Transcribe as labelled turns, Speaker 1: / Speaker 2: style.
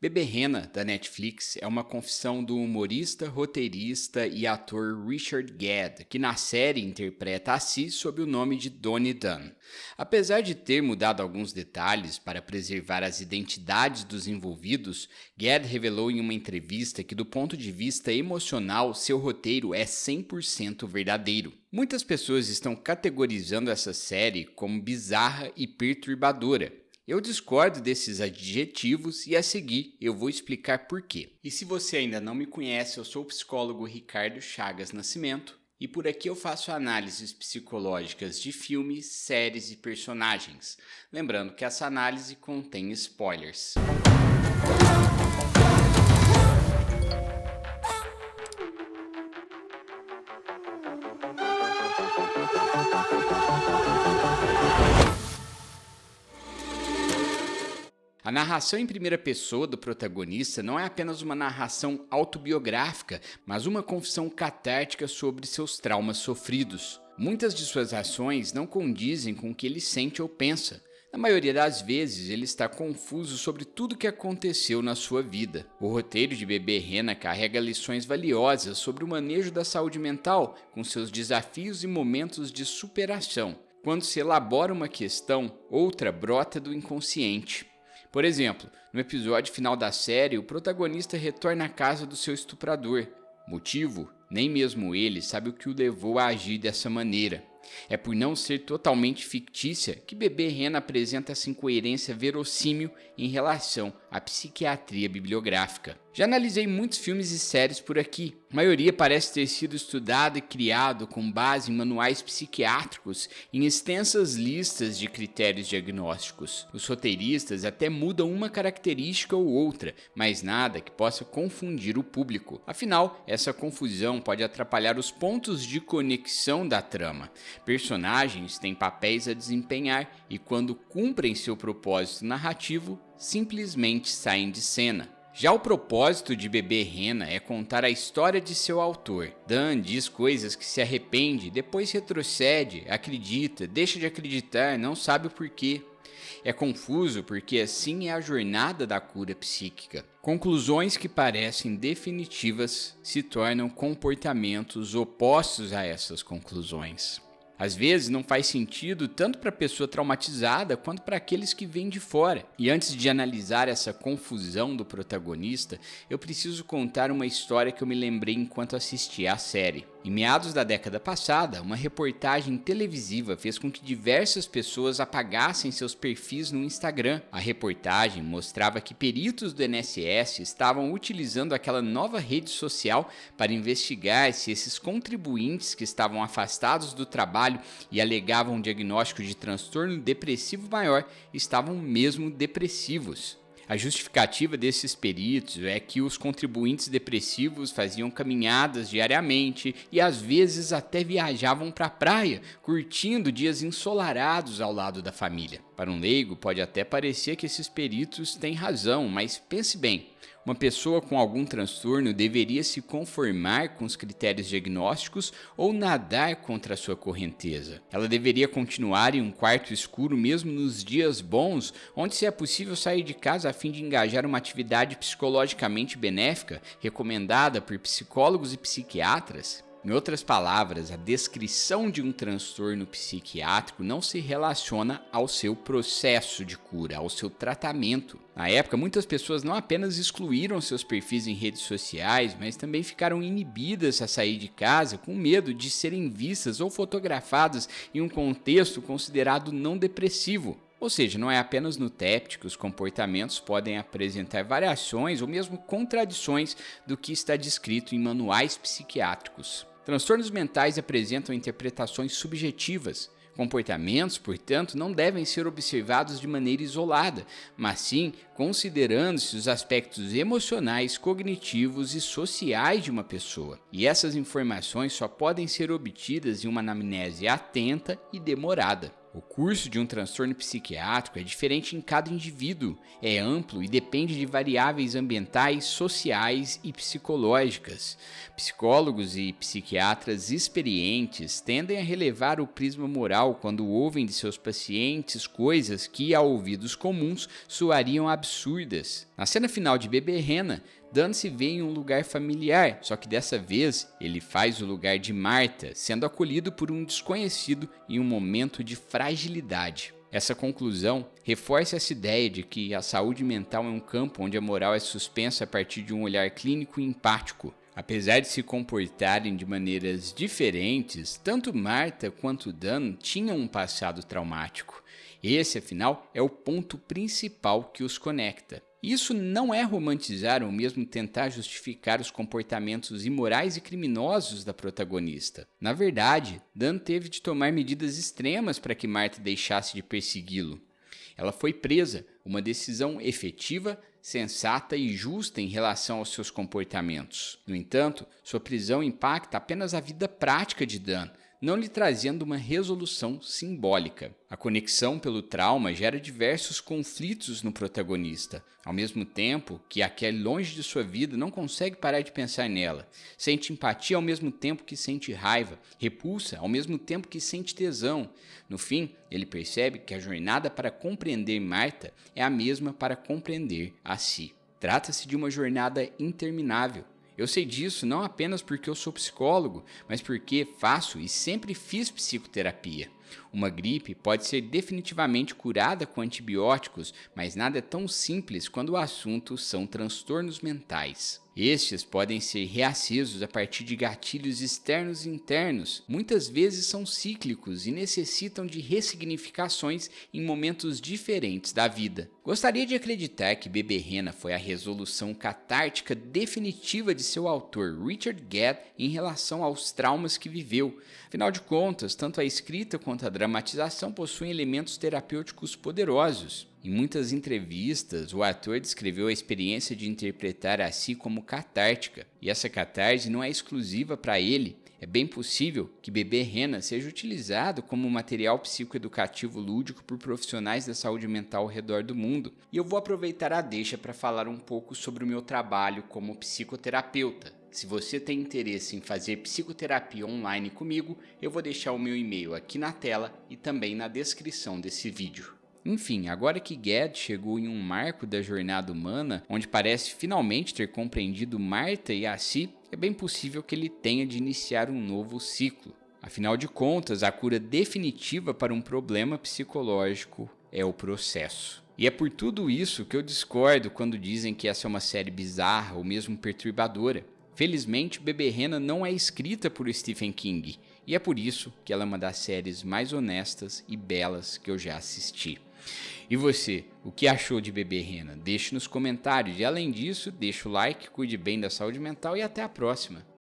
Speaker 1: Bebê Rena, da Netflix, é uma confissão do humorista, roteirista e ator Richard Gere, que na série interpreta a si sob o nome de Donnie Dunn. Apesar de ter mudado alguns detalhes para preservar as identidades dos envolvidos, Gere revelou em uma entrevista que, do ponto de vista emocional, seu roteiro é 100% verdadeiro. Muitas pessoas estão categorizando essa série como bizarra e perturbadora. Eu discordo desses adjetivos e a seguir eu vou explicar por quê. E se você ainda não me conhece, eu sou o psicólogo Ricardo Chagas Nascimento e por aqui eu faço análises psicológicas de filmes, séries e personagens. Lembrando que essa análise contém spoilers. A narração em primeira pessoa do protagonista não é apenas uma narração autobiográfica, mas uma confissão catártica sobre seus traumas sofridos. Muitas de suas ações não condizem com o que ele sente ou pensa. Na maioria das vezes, ele está confuso sobre tudo o que aconteceu na sua vida. O roteiro de Bebê Rena carrega lições valiosas sobre o manejo da saúde mental, com seus desafios e momentos de superação. Quando se elabora uma questão, outra brota do inconsciente. Por exemplo, no episódio final da série, o protagonista retorna à casa do seu estuprador. Motivo? Nem mesmo ele sabe o que o levou a agir dessa maneira. É por não ser totalmente fictícia que Bebê Rena apresenta essa incoerência verossímil em relação à psiquiatria bibliográfica. Já analisei muitos filmes e séries por aqui. A maioria parece ter sido estudado e criado com base em manuais psiquiátricos em extensas listas de critérios diagnósticos. Os roteiristas até mudam uma característica ou outra, mas nada que possa confundir o público. Afinal, essa confusão pode atrapalhar os pontos de conexão da trama. Personagens têm papéis a desempenhar e, quando cumprem seu propósito narrativo, simplesmente saem de cena. Já o propósito de Bebê Rena é contar a história de seu autor. Dan diz coisas que se arrepende, depois retrocede, acredita, deixa de acreditar, não sabe o porquê. É confuso porque assim é a jornada da cura psíquica. Conclusões que parecem definitivas se tornam comportamentos opostos a essas conclusões. Às vezes não faz sentido tanto para a pessoa traumatizada quanto para aqueles que vêm de fora. E antes de analisar essa confusão do protagonista, eu preciso contar uma história que eu me lembrei enquanto assistia à série. Em meados da década passada, uma reportagem televisiva fez com que diversas pessoas apagassem seus perfis no Instagram. A reportagem mostrava que peritos do INSS estavam utilizando aquela nova rede social para investigar se esses contribuintes que estavam afastados do trabalho e alegavam um diagnóstico de transtorno depressivo maior estavam mesmo depressivos. A justificativa desses peritos é que os contribuintes depressivos faziam caminhadas diariamente e às vezes até viajavam para a praia, curtindo dias ensolarados ao lado da família. Para um leigo, pode até parecer que esses peritos têm razão, mas pense bem. Uma pessoa com algum transtorno deveria se conformar com os critérios diagnósticos ou nadar contra a sua correnteza. Ela deveria continuar em um quarto escuro mesmo nos dias bons, onde se é possível sair de casa a fim de engajar uma atividade psicologicamente benéfica, recomendada por psicólogos e psiquiatras. Em outras palavras, a descrição de um transtorno psiquiátrico não se relaciona ao seu processo de cura, ao seu tratamento. Na época, muitas pessoas não apenas excluíram seus perfis em redes sociais, mas também ficaram inibidas a sair de casa com medo de serem vistas ou fotografadas em um contexto considerado não depressivo. Ou seja, não é apenas no TEPT que os comportamentos podem apresentar variações ou mesmo contradições do que está descrito em manuais psiquiátricos. Transtornos mentais apresentam interpretações subjetivas. Comportamentos, portanto, não devem ser observados de maneira isolada, mas sim considerando-se os aspectos emocionais, cognitivos e sociais de uma pessoa. E essas informações só podem ser obtidas em uma anamnese atenta e demorada. O curso de um transtorno psiquiátrico é diferente em cada indivíduo, é amplo e depende de variáveis ambientais, sociais e psicológicas. Psicólogos e psiquiatras experientes tendem a relevar o prisma moral quando ouvem de seus pacientes coisas que, a ouvidos comuns, soariam absurdas. Na cena final de Bebê Rena, Dan se vê em um lugar familiar, só que dessa vez ele faz o lugar de Marta, sendo acolhido por um desconhecido em um momento de fragilidade. Essa conclusão reforça essa ideia de que a saúde mental é um campo onde a moral é suspensa a partir de um olhar clínico e empático. Apesar de se comportarem de maneiras diferentes, tanto Marta quanto Dan tinham um passado traumático. Esse, afinal, é o ponto principal que os conecta. Isso não é romantizar ou mesmo tentar justificar os comportamentos imorais e criminosos da protagonista. Na verdade, Dan teve de tomar medidas extremas para que Marta deixasse de persegui-lo. Ela foi presa, uma decisão efetiva, sensata e justa em relação aos seus comportamentos. No entanto, sua prisão impacta apenas a vida prática de Dan, não lhe trazendo uma resolução simbólica. A conexão pelo trauma gera diversos conflitos no protagonista, ao mesmo tempo que aquele longe de sua vida não consegue parar de pensar nela. Sente empatia ao mesmo tempo que sente raiva, repulsa ao mesmo tempo que sente tesão. No fim, ele percebe que a jornada para compreender Marta é a mesma para compreender a si. Trata-se de uma jornada interminável. Eu sei disso não apenas porque eu sou psicólogo, mas porque faço e sempre fiz psicoterapia. Uma gripe pode ser definitivamente curada com antibióticos, mas nada é tão simples quando o assunto são transtornos mentais. Estes podem ser reacesos a partir de gatilhos externos e internos, muitas vezes são cíclicos e necessitam de ressignificações em momentos diferentes da vida. Gostaria de acreditar que Bebê Rena foi a resolução catártica definitiva de seu autor, Richard Gedd, em relação aos traumas que viveu. Afinal de contas, tanto a escrita quanto a dramatização possuem elementos terapêuticos poderosos. Em muitas entrevistas, o ator descreveu a experiência de interpretar a si como catártica, e essa catarse não é exclusiva para ele. É bem possível que Bebê Rena seja utilizado como material psicoeducativo lúdico por profissionais da saúde mental ao redor do mundo. E eu vou aproveitar a deixa para falar um pouco sobre o meu trabalho como psicoterapeuta. Se você tem interesse em fazer psicoterapia online comigo, eu vou deixar o meu e-mail aqui na tela e também na descrição desse vídeo. Enfim, agora que Gedd chegou em um marco da jornada humana, onde parece finalmente ter compreendido Marta e a si, é bem possível que ele tenha de iniciar um novo ciclo. Afinal de contas, a cura definitiva para um problema psicológico é o processo. E é por tudo isso que eu discordo quando dizem que essa é uma série bizarra ou mesmo perturbadora. Felizmente, Bebê Rena não é escrita por Stephen King, e é por isso que ela é uma das séries mais honestas e belas que eu já assisti. E você, o que achou de Bebê Rena? Deixe nos comentários e além disso, deixa o like, cuide bem da saúde mental e até a próxima.